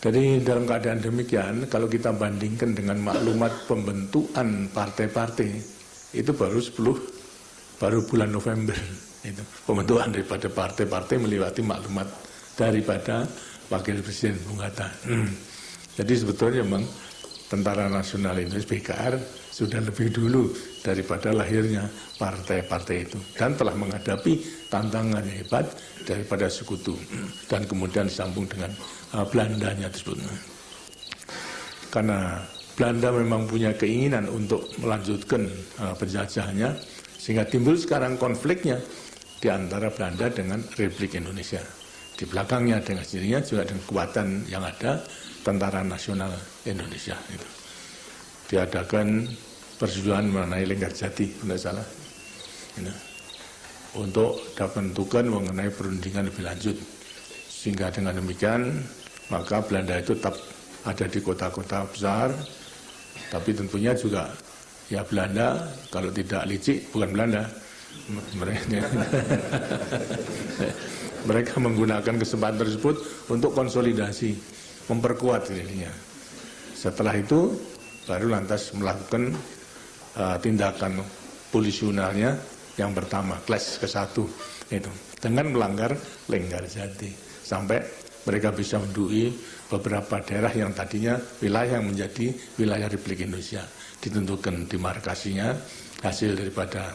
Jadi dalam keadaan demikian, kalau kita bandingkan dengan maklumat pembentukan partai-partai, itu baru bulan November. Itu pembentukan daripada partai-partai melewati maklumat daripada Wakil Presiden Bung Hatta. Jadi sebetulnya memang Tentara Nasional Indonesia (BKR) sudah lebih dulu daripada lahirnya partai-partai itu dan telah menghadapi tantangan yang hebat daripada sekutu dan kemudian disambung dengan Belandanya tersebut. Karena Belanda memang punya keinginan untuk melanjutkan penjajahannya, sehingga timbul sekarang konfliknya di antara Belanda dengan Republik Indonesia. Di belakangnya dengan sendirinya juga dengan kekuatan yang ada, Tentara Nasional Indonesia itu. Diadakan persetujuan mengenai Linggarjati, tidak salah, untuk dapat menentukan mengenai perundingan lebih lanjut. Sehingga dengan demikian, maka Belanda itu tetap ada di kota-kota besar, tapi tentunya juga ya Belanda kalau tidak licik bukan Belanda. Mereka menggunakan kesempatan tersebut untuk konsolidasi, memperkuat dirinya. Setelah itu baru lantas melakukan tindakan polisionalnya yang pertama, kelas ke-1 itu dengan melanggar Linggarjati sampai mereka bisa mendui beberapa daerah yang tadinya wilayah yang menjadi wilayah Republik Indonesia, ditentukan demarkasinya hasil daripada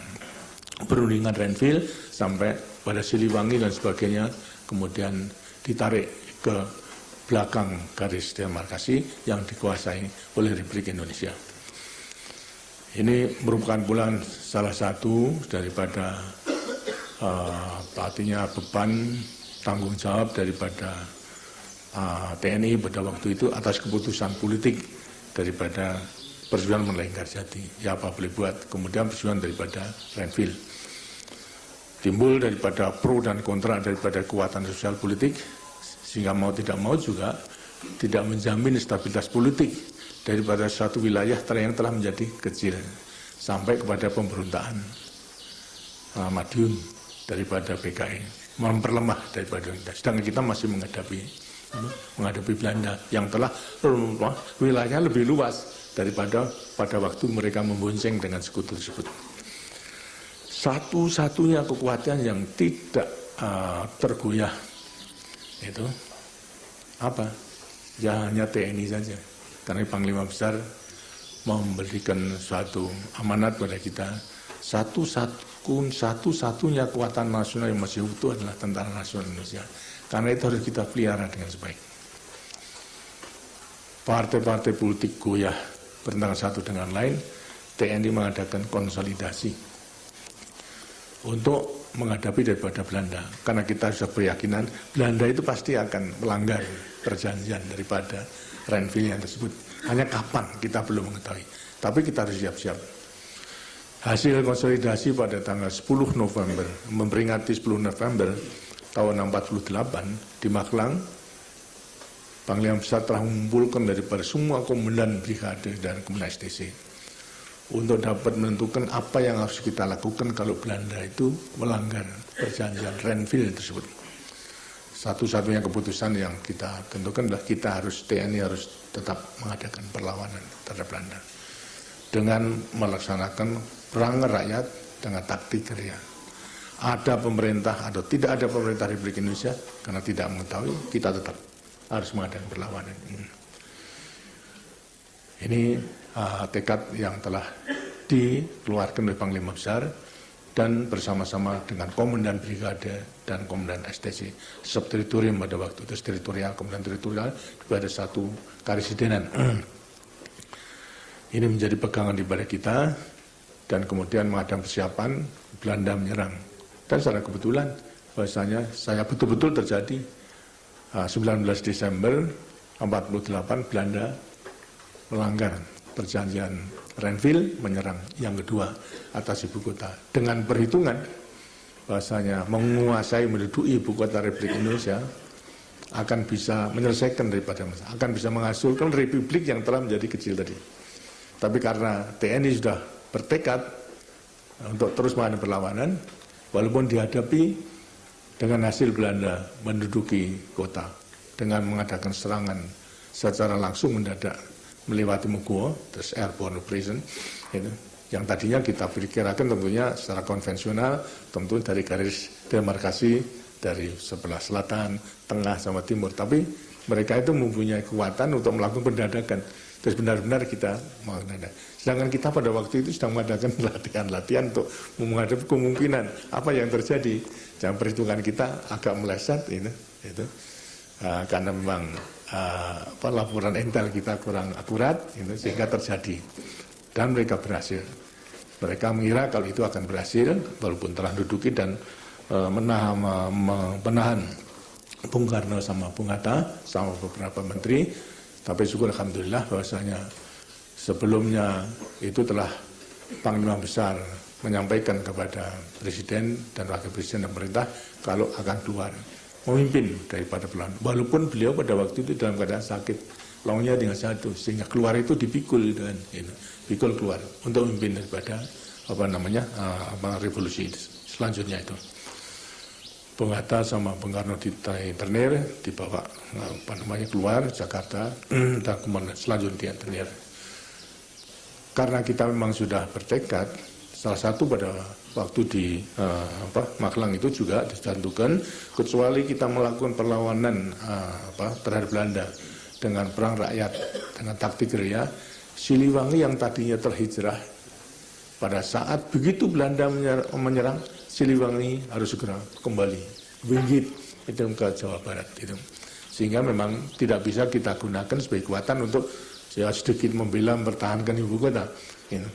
perundingan Renville sampai pada Siliwangi dan sebagainya, kemudian ditarik ke belakang garis demarkasi yang dikuasai oleh Republik Indonesia. Ini merupakan pula salah satu daripada artinya beban tanggung jawab daripada TNI pada waktu itu atas keputusan politik daripada perjuangan Linggarjati. Ya apa boleh buat, kemudian perjuangan daripada Renville. Timbul daripada pro dan kontra daripada kekuatan sosial politik, sehingga mau tidak mau juga tidak menjamin stabilitas politik daripada suatu wilayah yang telah menjadi kecil sampai kepada pemberontakan Madiun daripada PKI, memperlemah daripada kita. Sedangkan kita masih menghadapi Belanda yang telah wilayahnya lebih luas daripada pada waktu mereka membonceng dengan sekutu tersebut. Satu-satunya kekuatan yang tidak tergoyah itu apa? Ya hanya TNI saja. Karena Panglima Besar memberikan suatu amanat pada kita, satu-satunya kekuatan nasional yang masih utuh adalah Tentara Nasional Indonesia. Karena itu harus kita pelihara dengan sebaik. Partai-partai politik goyah bertentangan satu dengan lain, TNI mengadakan konsolidasi untuk menghadapi daripada Belanda. Karena kita sudah berkeyakinan Belanda itu pasti akan melanggar perjanjian daripada Renville yang tersebut. Hanya kapan kita belum mengetahui. Tapi kita harus siap-siap. Hasil konsolidasi pada tanggal 10 November, memperingati 10 November tahun 1948 di Magelang, Panglima Besar telah mengumpulkan daripada semua komandan brigade dan komandan STC untuk dapat menentukan apa yang harus kita lakukan kalau Belanda itu melanggar perjanjian Renville tersebut. Satu-satunya keputusan yang kita tentukan adalah kita harus, TNI harus tetap mengadakan perlawanan terhadap Belanda dengan melaksanakan perang rakyat dengan taktik gerilya. Ada pemerintah atau tidak ada pemerintah Republik Indonesia, karena tidak mengetahui, kita tetap harus mengadakan perlawanan. Ini tekad yang telah dikeluarkan oleh Panglima Besar dan bersama-sama dengan komandan brigade dan komandan STC subteritorium pada waktu itu, teritorial, komandan teritorial juga ada satu karesidenan. Ini menjadi pegangan daripada kita dan kemudian mengadakan persiapan Belanda menyerang. Dan secara kebetulan bahwasanya saya betul-betul terjadi 19 Desember 1948 Belanda melanggar perjanjian Renville, menyerang yang kedua atas ibu kota dengan perhitungan bahasanya menguasai, menduduki ibu kota Republik Indonesia akan bisa menyelesaikan daripada masalah, akan bisa menghasilkan republik yang telah menjadi kecil tadi. Tapi karena TNI sudah bertekad untuk terus mengadakan perlawanan, walaupun dihadapi dengan hasil Belanda menduduki kota dengan mengadakan serangan secara langsung mendadak melewati Muguo, terus airborne operation, gitu. Yang tadinya kita perkirakan tentunya secara konvensional, tentu dari garis demarkasi dari sebelah selatan, tengah, sama timur. Tapi mereka itu mempunyai kekuatan untuk melakukan pendadakan. Terus benar-benar kita menghadapi. Sedangkan kita pada waktu itu sedang mengadakan latihan-latihan untuk menghadapi kemungkinan apa yang terjadi. Jangan perhitungan kita agak meleset, itu. Karena memang laporan intel kita kurang akurat, sehingga terjadi. Dan mereka berhasil. Mereka mengira kalau itu akan berhasil, walaupun telah duduki dan menahan Bung Karno sama Bung Hatta, sama beberapa menteri. Tapi syukur alhamdulillah bahwasanya sebelumnya itu telah Panglima Besar menyampaikan kepada Presiden dan Wakil Presiden dan pemerintah kalau akan keluar memimpin daripada Belanda. Walaupun beliau pada waktu itu dalam keadaan sakit, longnya dengan satu, sehingga keluar itu dipikul dengan pikul keluar untuk memimpin daripada revolusi selanjutnya itu. Bung Hatta sama Bung Karno ditrenir, dibawa keluar Jakarta dan kemudian selanjutnya ditrenir. Karena kita memang sudah bertekad, salah satu pada waktu di Magelang itu juga ditentukan, kecuali kita melakukan perlawanan terhadap Belanda dengan perang rakyat, dengan taktik gerilya, Siliwangi yang tadinya terhijrah, pada saat begitu Belanda menyerang, Siliwangi harus segera kembali winggit itu ke Jawa Barat itu. Sehingga memang tidak bisa kita gunakan sebagai kekuatan untuk sedikit membela mempertahankan ibu kota.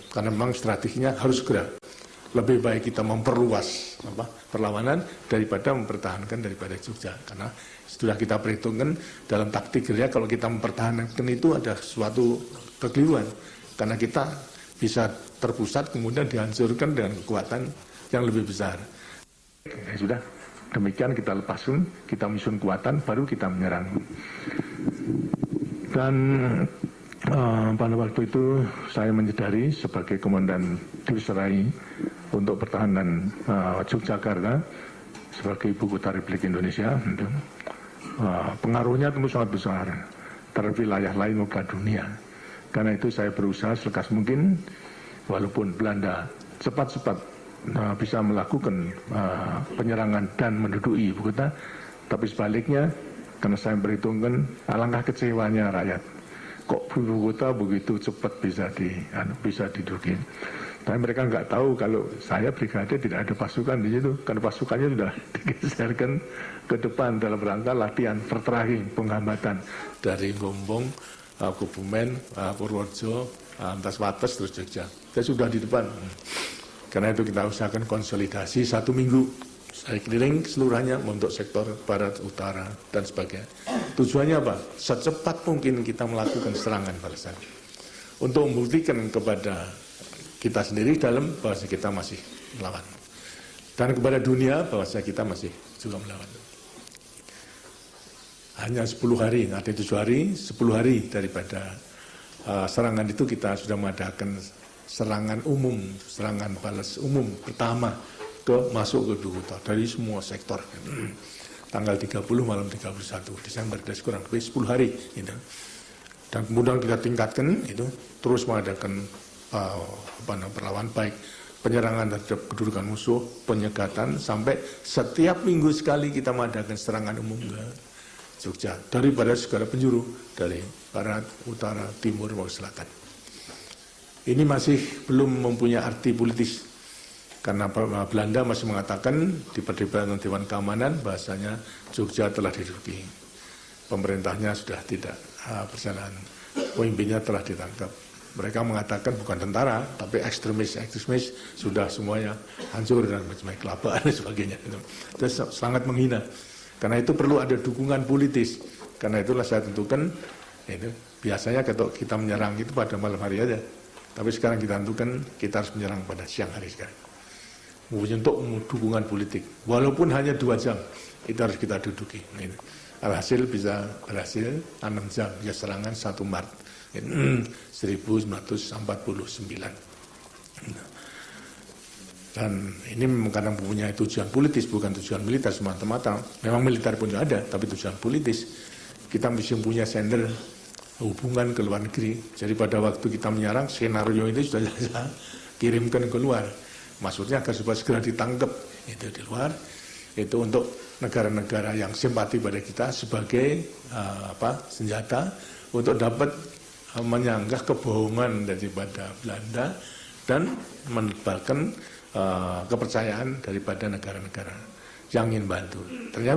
Karena memang strateginya harus segera. Lebih baik kita memperluas perlawanan daripada mempertahankan daripada Jogja. Karena sudah kita perhitungkan dalam taktik gerilya, kalau kita mempertahankan itu ada suatu kekeliruan. Karena kita bisa terpusat kemudian dihancurkan dengan kekuatan yang lebih besar. Sudah, demikian kita lepaskan, kita menyusun kekuatan, baru kita menyerang. Dan pada waktu itu saya menyadari sebagai komandan Divisi untuk pertahanan Yogyakarta sebagai ibu kota Republik Indonesia, pengaruhnya tentu sangat besar terhadap wilayah lain muka dunia. Karena itu saya berusaha selekas mungkin, walaupun Belanda cepat-cepat bisa melakukan penyerangan dan menduduki ibu kota, tapi sebaliknya, karena saya perhitungkan alangkah kecewanya rakyat, kok ibu kota begitu cepat bisa diduduki. Tapi mereka nggak tahu kalau saya brigade tidak ada pasukan di situ, karena pasukannya sudah digeserkan ke depan dalam rangka latihan terterakhir penghambatan dari Gombong, Kebumen, Purworejo, Antaswates, terus Jogja. Saya sudah di depan. Karena itu kita usahakan konsolidasi 1 minggu. Saya keliling seluruhnya untuk sektor barat, utara, dan sebagainya. Tujuannya apa? Secepat mungkin kita melakukan serangan balasan. Untuk membuktikan kepada kita sendiri dalam bahwa kita masih melawan. Dan kepada dunia bahwa kita masih juga melawan. Hanya 10 hari, ada 7 hari, 10 hari daripada serangan itu kita sudah mengadakan serangan umum, serangan balas umum pertama masuk ke ibu kota dari semua sektor. Tanggal 30 malam 31 Desember, dari kurang lebih 10 hari. Gitu. Dan kemudian kita tingkatkan itu, terus mengadakan perlawanan baik penyerangan terhadap kedudukan musuh, penyegatan, sampai setiap minggu sekali kita mengadakan serangan umum ke Jogja daripada segala penjuru, dari barat, utara, timur, maupun selatan. Ini masih belum mempunyai arti politis, karena Belanda masih mengatakan di perdebatan Dewan Keamanan bahasanya Jogja telah diduduki. Pemerintahnya sudah tidak berjalan, pemimpinnya telah ditangkap. Mereka mengatakan bukan tentara, tapi ekstremis sudah semuanya hancur dan macam kelabaan dan sebagainya. Itu sangat menghina. Karena itu perlu ada dukungan politis. Karena itulah saya tentukan, biasanya kalau kita menyerang itu pada malam hari aja. Tapi sekarang kita tentukan kita harus menyerang pada siang hari sekarang. Untuk dukungan politik. Walaupun hanya 2 jam, itu harus kita duduki. Alhasil bisa berhasil 6 jam, ya serangan 1 Maret 1949. Dan ini karena mempunyai tujuan politis, bukan tujuan militer semata-mata. Memang militer pun ada, tapi tujuan politis. Kita mesti punya sender hubungan ke luar negeri. Jadi pada waktu kita menyerang, skenario itu sudah saya kirimkan ke luar. Maksudnya agar supaya segera ditangkap itu di luar. Itu untuk negara-negara yang simpati pada kita sebagai senjata untuk dapat menyanggah kebohongan daripada Belanda dan menebalkan kepercayaan daripada negara-negara yang ingin bantu. Ternyata